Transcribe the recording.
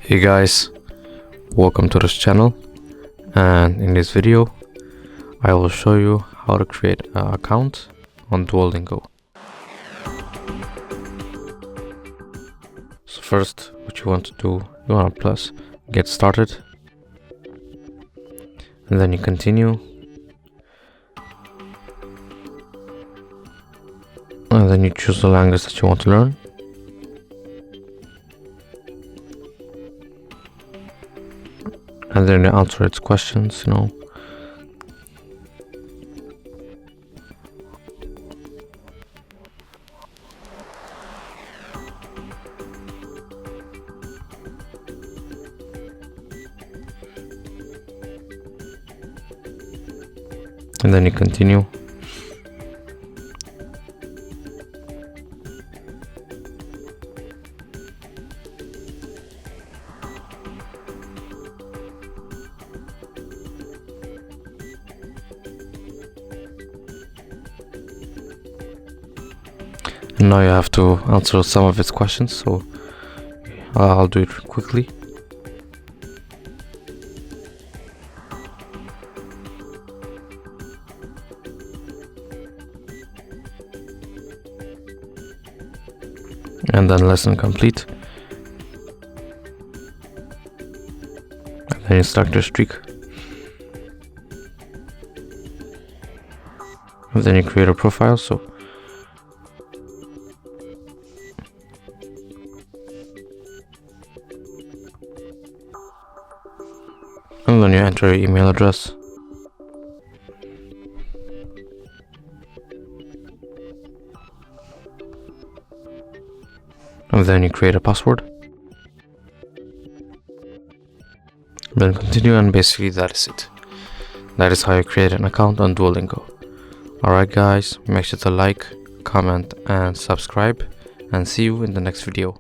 Hey guys, welcome to this channel, and in this video I will show you how to create an account on Duolingo. So first, what you want to do, you want to press get started, and then you continue, and then you choose the language that you want to learn. And then you answer its questions, And then you continue. And now you have to answer some of its questions, so I'll do it quickly. And then lesson complete. And then you start your streak. And then you create a profile, and then you enter your email address. And then you create a password. Then continue, and basically that is it. That is how you create an account on Duolingo. Alright guys, make sure to like, comment and subscribe, and see you in the next video.